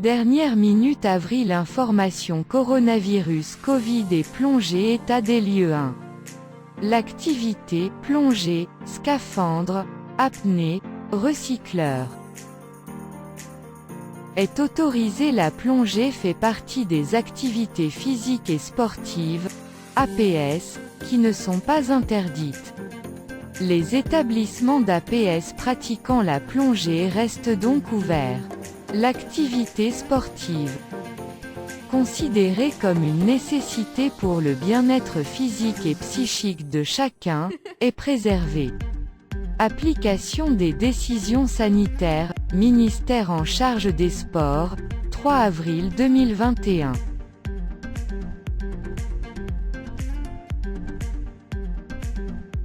Dernière minute avril information coronavirus Covid et plongée état des lieux 1. L'activité, plongée, scaphandre, apnée, recycleur. Est autorisée. La plongée fait partie des activités physiques et sportives, APS, qui ne sont pas interdites. Les établissements d'APS pratiquant la plongée restent donc ouverts. L'activité sportive, considérée comme une nécessité pour le bien-être physique et psychique de chacun, est préservée. Application des décisions sanitaires, ministère en charge des sports, 3 avril 2021.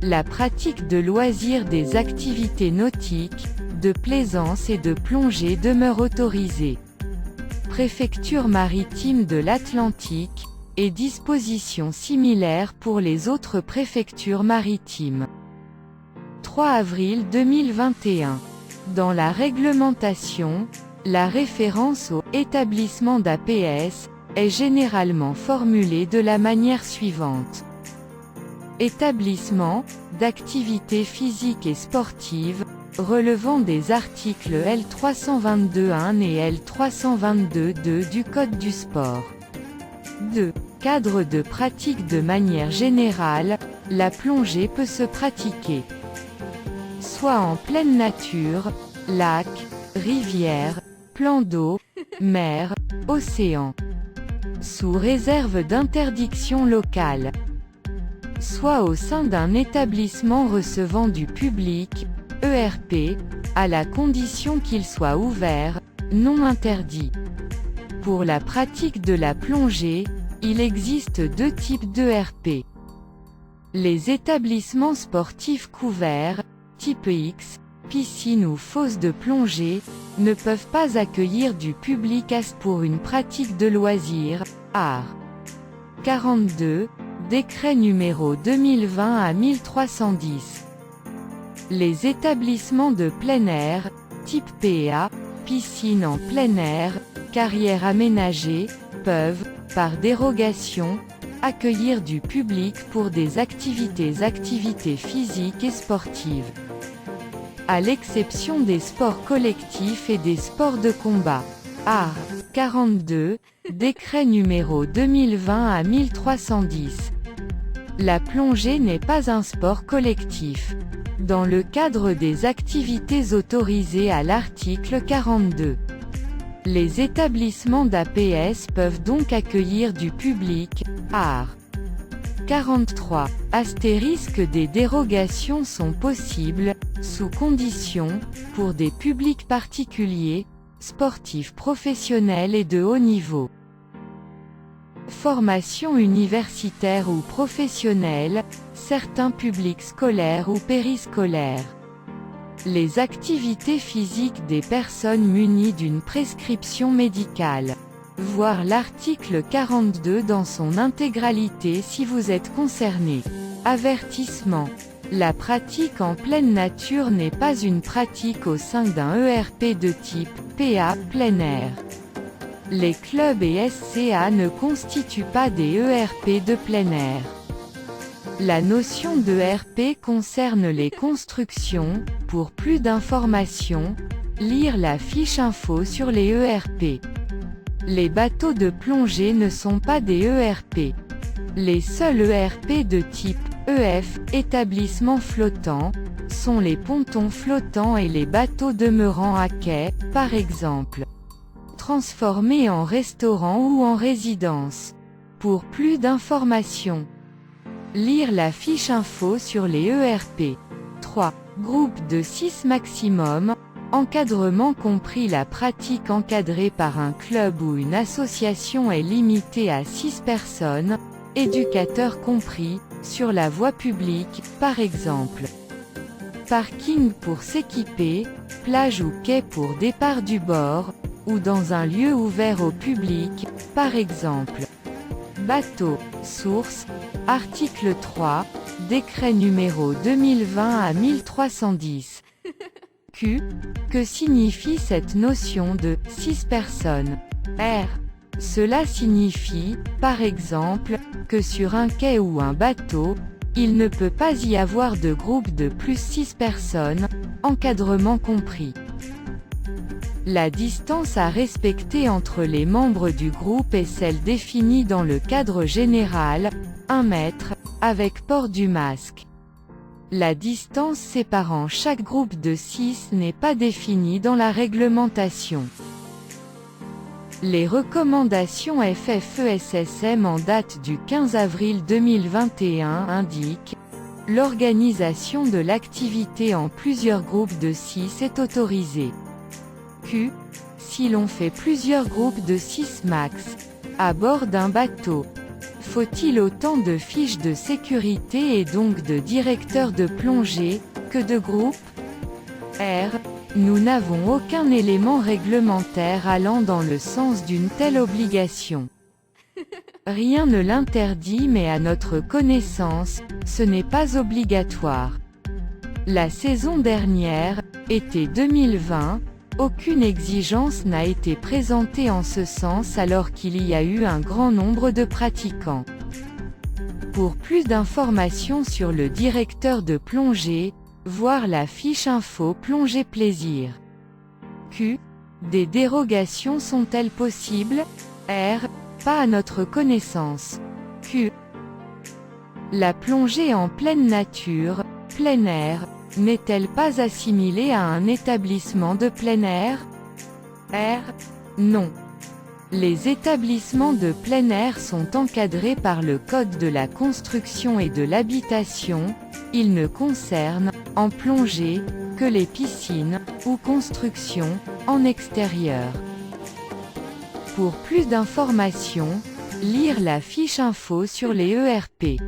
La pratique de loisirs des activités nautiques, de plaisance et de plongée demeure autorisée. Préfecture maritime de l'Atlantique, et dispositions similaires pour les autres préfectures maritimes. 3 avril 2021. Dans la réglementation, la référence au « établissement d'APS » est généralement formulée de la manière suivante. Établissement, d'activités physiques et sportives, relevant des articles L 322-1 et L 322-2 du Code du sport. 2. Cadre de pratique. De manière générale, la plongée peut se pratiquer soit en pleine nature, lac, rivière, plan d'eau, mer, océan, sous réserve d'interdiction locale, soit au sein d'un établissement recevant du public, ERP, à la condition qu'il soit ouvert, non interdit. Pour la pratique de la plongée, il existe deux types d'ERP. Les établissements sportifs couverts, type X, piscine ou fosse de plongée, ne peuvent pas accueillir du public pour une pratique de loisirs, art. 42, décret numéro 2020 à 1310. Les établissements de plein air, type PA, piscine en plein air, carrière aménagée, peuvent, par dérogation, accueillir du public pour des activités physiques et sportives. À l'exception des sports collectifs et des sports de combat. Art. 42, décret numéro 2020 à 1310. La plongée n'est pas un sport collectif. Dans le cadre des activités autorisées à l'article 42. Les établissements d'APS peuvent donc accueillir du public, art. 43. Astérisque. Des dérogations sont possibles, sous condition, pour des publics particuliers, sportifs professionnels et de haut niveau. Formation universitaire ou professionnelle, certains publics scolaires ou périscolaires. Les activités physiques des personnes munies d'une prescription médicale. Voir l'article 42 dans son intégralité si vous êtes concerné. Avertissement. La pratique en pleine nature n'est pas une pratique au sein d'un ERP de type PA plein air. Les clubs et SCA ne constituent pas des ERP de plein air. La notion de ERP concerne les constructions. Pour plus d'informations, lire la fiche info sur les ERP. Les bateaux de plongée ne sont pas des ERP. Les seuls ERP de type EF, établissement flottant, sont les pontons flottants et les bateaux demeurant à quai, par exemple. Transformés en restaurant ou en résidence. Pour plus d'informations, lire la fiche info sur les ERP. 3. Groupe de 6 maximum. Encadrement compris. La pratique encadrée par un club ou une association est limitée à 6 personnes, éducateurs compris, sur la voie publique, par exemple. Parking pour s'équiper, plage ou quai pour départ du bord, ou dans un lieu ouvert au public, par exemple. Bateau, source, article 3, décret numéro 2020 à 1310. Q. Que signifie cette notion de « 6 personnes » R. Cela signifie, par exemple, que sur un quai ou un bateau, il ne peut pas y avoir de groupe de plus 6 personnes, encadrement compris. La distance à respecter entre les membres du groupe est celle définie dans le cadre général, 1 mètre, avec port du masque. La distance séparant chaque groupe de 6 n'est pas définie dans la réglementation. Les recommandations FFESSM en date du 15 avril 2021 indiquent « L'organisation de l'activité en plusieurs groupes de 6 est autorisée. Q. Si l'on fait plusieurs groupes de 6 max, à bord d'un bateau, faut-il autant de fiches de sécurité et donc de directeurs de plongée, que de groupes? R. Nous n'avons aucun élément réglementaire allant dans le sens d'une telle obligation. Rien ne l'interdit mais à notre connaissance, ce n'est pas obligatoire. La saison dernière, été 2020, aucune exigence n'a été présentée en ce sens alors qu'il y a eu un grand nombre de pratiquants. Pour plus d'informations sur le directeur de plongée, voir la fiche info plongée plaisir. Q. Des dérogations sont-elles possibles? R. Pas à notre connaissance. Q. La plongée en pleine nature, plein air, n'est-elle pas assimilée à un établissement de plein air? R. Non. Les établissements de plein air sont encadrés par le Code de la construction et de l'habitation, ils ne concernent, en plongée, que les piscines, ou constructions, en extérieur. Pour plus d'informations, lire la fiche info sur les ERP.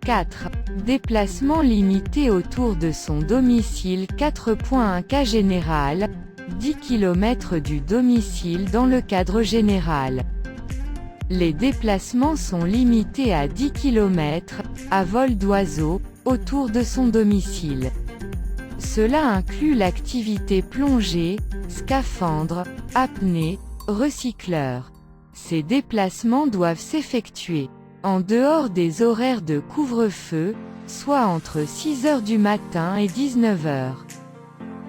4. Déplacement limité autour de son domicile. 4.1 Cas général, 10 km du domicile dans le cadre général. Les déplacements sont limités à 10 km, à vol d'oiseau, autour de son domicile. Cela inclut l'activité plongée, scaphandre, apnée, recycleur. Ces déplacements doivent s'effectuer en dehors des horaires de couvre-feu, soit entre 6 h du matin et 19 h.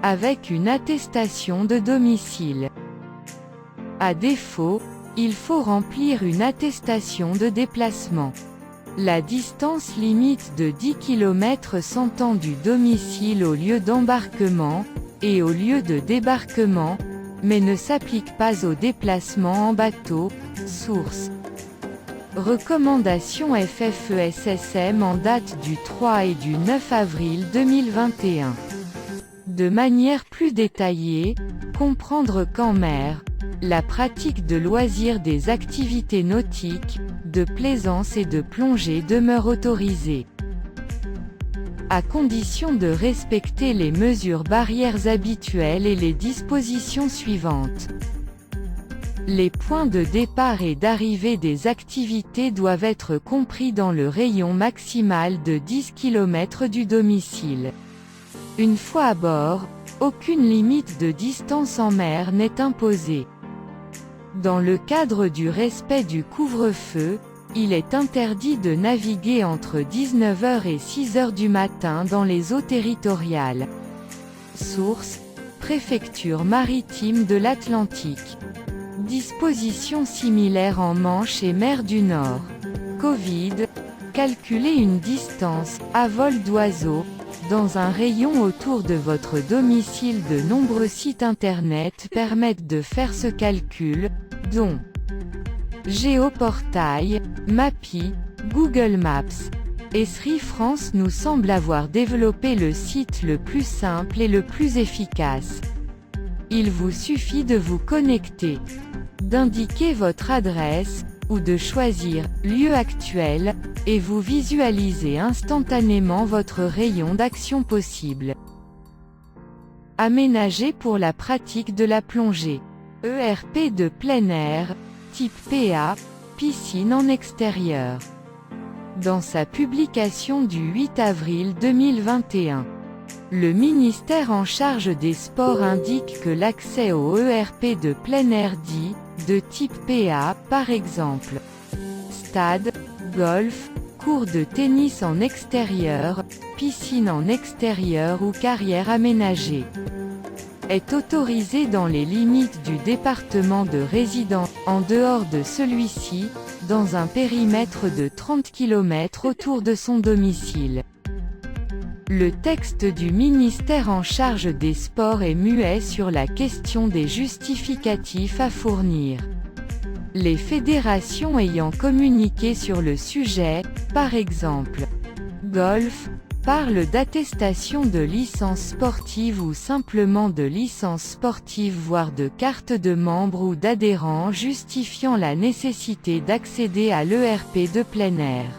Avec une attestation de domicile. À défaut, il faut remplir une attestation de déplacement. La distance limite de 10 km s'entend du domicile au lieu d'embarquement, et au lieu de débarquement, mais ne s'applique pas au déplacement en bateau. Source. Recommandations FFESSM en date du 3 et du 9 avril 2021. De manière plus détaillée, comprendre qu'en mer, la pratique de loisirs des activités nautiques, de plaisance et de plongée demeure autorisée. À condition de respecter les mesures barrières habituelles et les dispositions suivantes. Les points de départ et d'arrivée des activités doivent être compris dans le rayon maximal de 10 km du domicile. Une fois à bord, aucune limite de distance en mer n'est imposée. Dans le cadre du respect du couvre-feu, il est interdit de naviguer entre 19 h et 6 h du matin dans les eaux territoriales. Source: Préfecture maritime de l'Atlantique. Dispositions similaires en Manche et mer du Nord. Covid. Calculer une distance, à vol d'oiseau, dans un rayon autour de votre domicile. De nombreux sites internet permettent de faire ce calcul, dont Géoportail, Mappy, Google Maps. Esri France nous semble avoir développé le site le plus simple et le plus efficace. Il vous suffit de vous connecter, d'indiquer votre adresse, ou de choisir « Lieu actuel », et vous visualisez instantanément votre rayon d'action possible. Aménagé pour la pratique de la plongée. ERP de plein air, type PA, piscine en extérieur. Dans sa publication du 8 avril 2021. Le ministère en charge des sports indique que l'accès au ERP de plein air dit, de type PA, par exemple, stade, golf, cours de tennis en extérieur, piscine en extérieur ou carrière aménagée, est autorisé dans les limites du département de résidence, en dehors de celui-ci, dans un périmètre de 30 km autour de son domicile. Le texte du ministère en charge des sports est muet sur la question des justificatifs à fournir. Les fédérations ayant communiqué sur le sujet, par exemple, golf, parlent d'attestation de licence sportive ou simplement de licence sportive voire de carte de membre ou d'adhérent justifiant la nécessité d'accéder à l'ERP de plein air.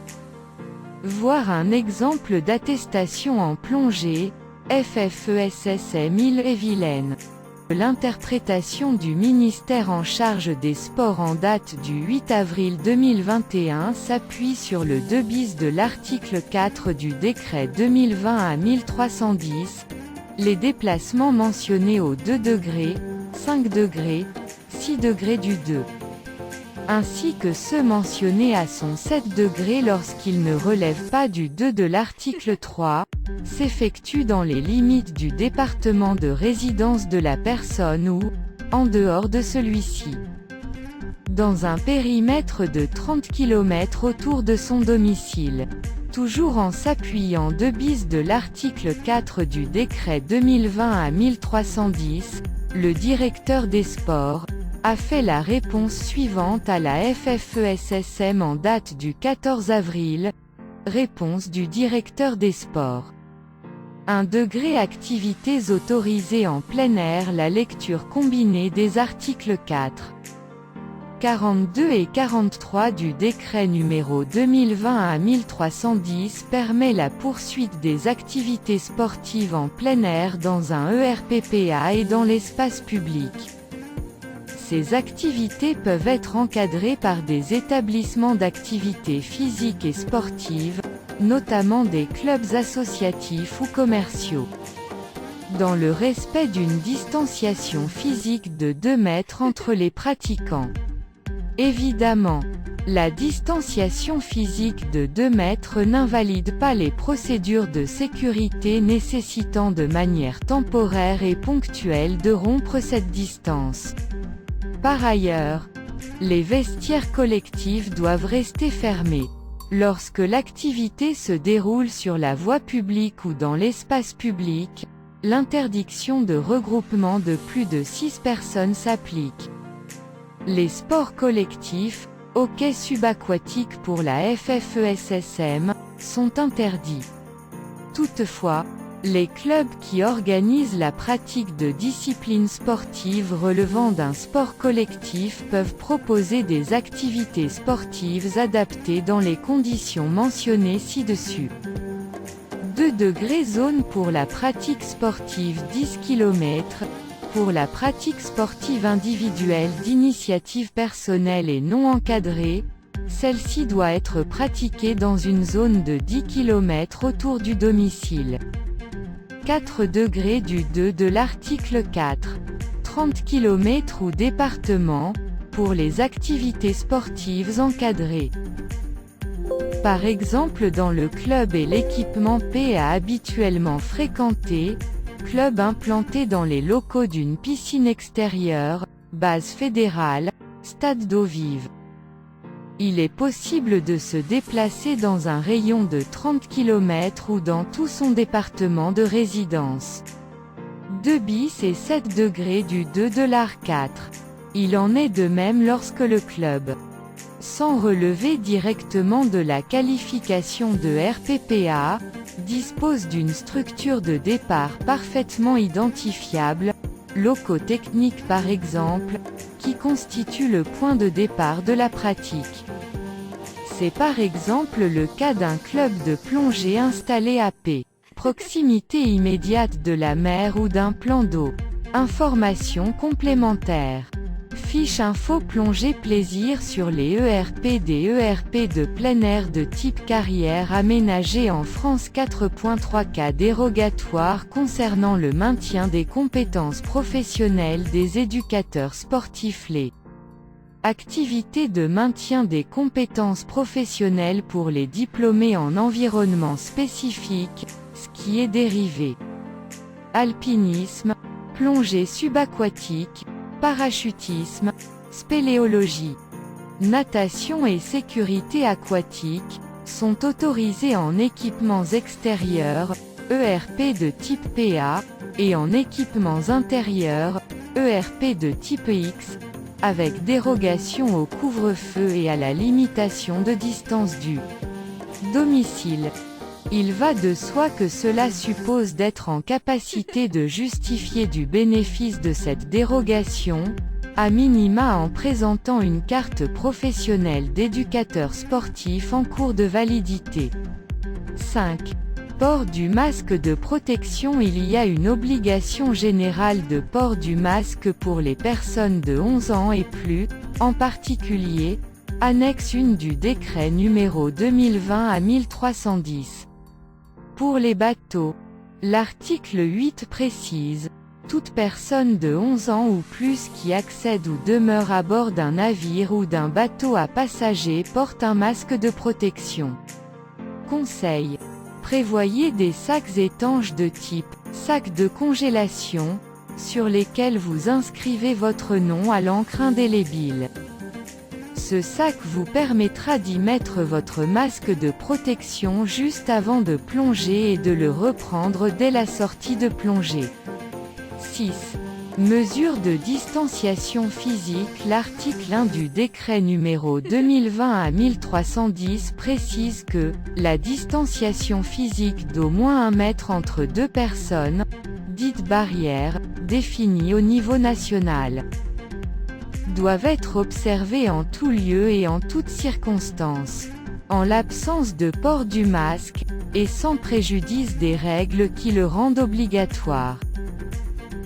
Voir un exemple d'attestation en plongée, FFESSM Ille-et-Vilaine. L'interprétation du ministère en charge des sports en date du 8 avril 2021 s'appuie sur le 2 bis de l'article 4 du décret 2020 à 1310, les déplacements mentionnés au 2 degrés, 5 degrés, 6 degrés du 2. Ainsi que ceux mentionnés à son 7 degrés lorsqu'ils ne relèvent pas du 2 de l'article 3, s'effectuent dans les limites du département de résidence de la personne ou, en dehors de celui-ci, dans un périmètre de 30 km autour de son domicile. Toujours en s'appuyant 2 bis de l'article 4 du décret 2020 à 1310, le directeur des sports a fait la réponse suivante à la FFESSM en date du 14 avril. Réponse du directeur des sports. 1 degré activités autorisées en plein air. La lecture combinée des articles 4, 42 et 43 du décret numéro 2020 à 1310 permet la poursuite des activités sportives en plein air dans un ERPPA et dans l'espace public. Ces activités peuvent être encadrées par des établissements d'activités physiques et sportives, notamment des clubs associatifs ou commerciaux, dans le respect d'une distanciation physique de 2 mètres entre les pratiquants. Évidemment, la distanciation physique de 2 mètres n'invalide pas les procédures de sécurité nécessitant de manière temporaire et ponctuelle de rompre cette distance. Par ailleurs, les vestiaires collectifs doivent rester fermés. Lorsque l'activité se déroule sur la voie publique ou dans l'espace public, l'interdiction de regroupement de plus de 6 personnes s'applique. Les sports collectifs, hockey subaquatique pour la FFESSM, sont interdits. Toutefois, les clubs qui organisent la pratique de disciplines sportives relevant d'un sport collectif peuvent proposer des activités sportives adaptées dans les conditions mentionnées ci-dessus. 2 degrés zone pour la pratique sportive 10 km. Pour la pratique sportive individuelle d'initiative personnelle et non encadrée, celle-ci doit être pratiquée dans une zone de 10 km autour du domicile. 4 degrés du 2 de l'article 4. 30 km ou département, pour les activités sportives encadrées. Par exemple dans le club et l'équipement PA habituellement fréquenté, club implanté dans les locaux d'une piscine extérieure, base fédérale, stade d'eau vive. Il est possible de se déplacer dans un rayon de 30 km ou dans tout son département de résidence. 2 bis et 7 degrés du 2 de l'art 4. Il en est de même lorsque le club, sans relever directement de la qualification de RPPA, dispose d'une structure de départ parfaitement identifiable, locaux techniques par exemple, qui constitue le point de départ de la pratique. C'est par exemple le cas d'un club de plongée installé à proximité immédiate de la mer ou d'un plan d'eau. Informations complémentaires. Fiche info plongée plaisir sur les ERP. Des ERP de plein air de type carrière aménagés en France. 4.3 cas dérogatoires concernant le maintien des compétences professionnelles des éducateurs sportifs. Les activités de maintien des compétences professionnelles pour les diplômés en environnement spécifique, ski et dérivés, alpinisme, plongée subaquatique, parachutisme, spéléologie, natation et sécurité aquatique, sont autorisés en équipements extérieurs, ERP de type PA, et en équipements intérieurs, ERP de type X, avec dérogation au couvre-feu et à la limitation de distance du domicile. Il va de soi que cela suppose d'être en capacité de justifier du bénéfice de cette dérogation, à minima en présentant une carte professionnelle d'éducateur sportif en cours de validité. 5. Port du masque de protection. Il y a une obligation générale de port du masque pour les personnes de 11 ans et plus, en particulier, annexe 1 du décret numéro 2020 à 1310. Pour les bateaux, l'article 8 précise: toute personne de 11 ans ou plus qui accède ou demeure à bord d'un navire ou d'un bateau à passagers porte un masque de protection. Conseil: prévoyez des sacs étanches de type sac de congélation, sur lesquels vous inscrivez votre nom à l'encre indélébile. Ce sac vous permettra d'y mettre votre masque de protection juste avant de plonger et de le reprendre dès la sortie de plongée. 6. Mesures de distanciation physique. L'article 1 du décret numéro 2020 à 1310 précise que la distanciation physique d'au moins 1 mètre entre deux personnes, dite barrière, définie au niveau national, doivent être observées en tout lieu et en toutes circonstances, en l'absence de port du masque, et sans préjudice des règles qui le rendent obligatoire.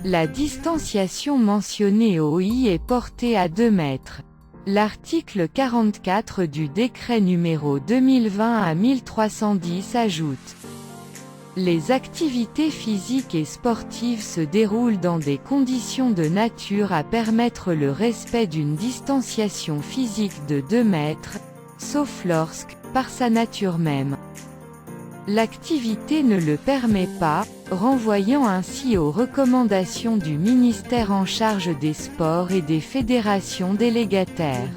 La distanciation mentionnée au I est portée à 2 mètres. L'article 44 du décret numéro 2020 à 1310 ajoute: les activités physiques et sportives se déroulent dans des conditions de nature à permettre le respect d'une distanciation physique de 2 mètres, sauf lorsque, par sa nature même, l'activité ne le permet pas, renvoyant ainsi aux recommandations du ministère en charge des sports et des fédérations délégataires.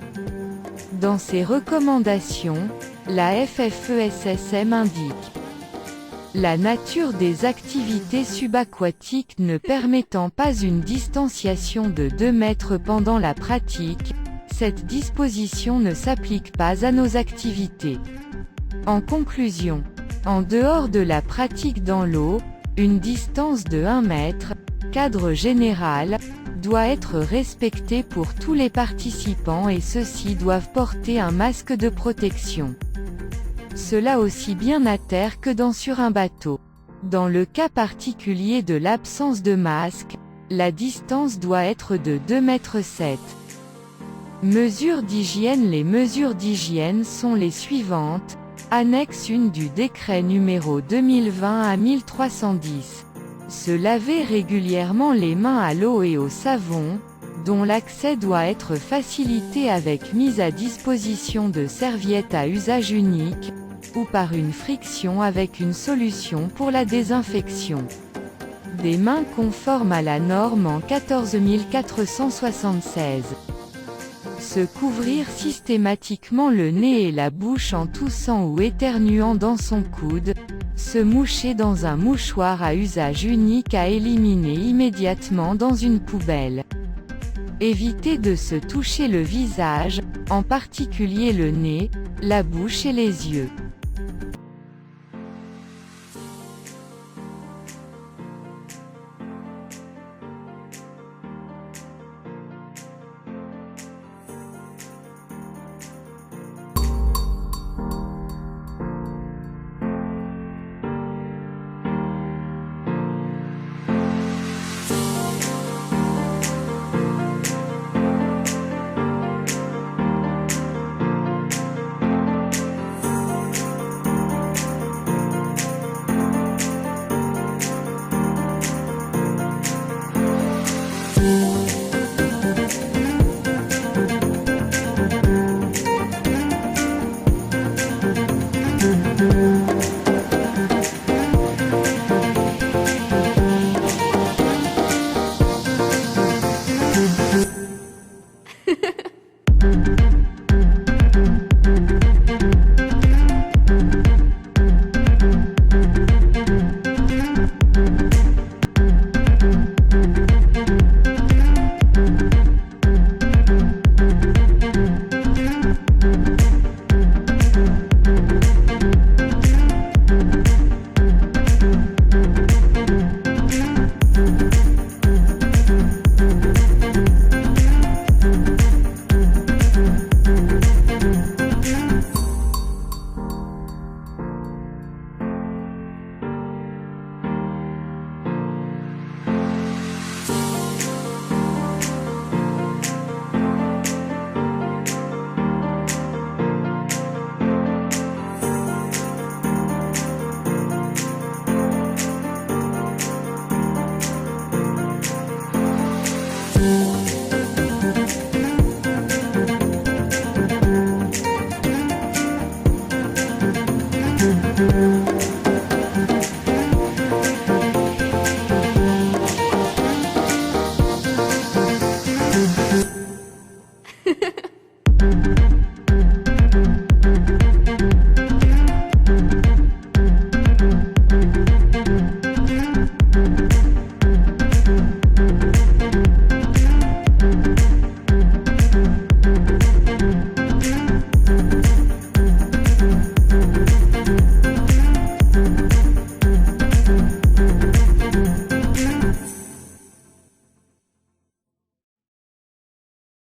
Dans ces recommandations, la FFESSM indique: la nature des activités subaquatiques ne permettant pas une distanciation de 2 mètres pendant la pratique, cette disposition ne s'applique pas à nos activités. En conclusion, en dehors de la pratique dans l'eau, une distance de 1 mètre, cadre général, doit être respectée pour tous les participants et ceux-ci doivent porter un masque de protection. Cela aussi bien à terre que sur un bateau. Dans le cas particulier de l'absence de masque, la distance doit être de 2,7 mètres. Mesures d'hygiène. Les mesures d'hygiène sont les suivantes. Annexe 1 du décret numéro 2020 à 1310. Se laver régulièrement les mains à l'eau et au savon, dont l'accès doit être facilité avec mise à disposition de serviettes à usage unique, ou par une friction avec une solution pour la désinfection. Des mains conformes à la norme en 14476. Se couvrir systématiquement le nez et la bouche en toussant ou éternuant dans son coude. Se moucher dans un mouchoir à usage unique à éliminer immédiatement dans une poubelle. Éviter de se toucher le visage, en particulier le nez, la bouche et les yeux.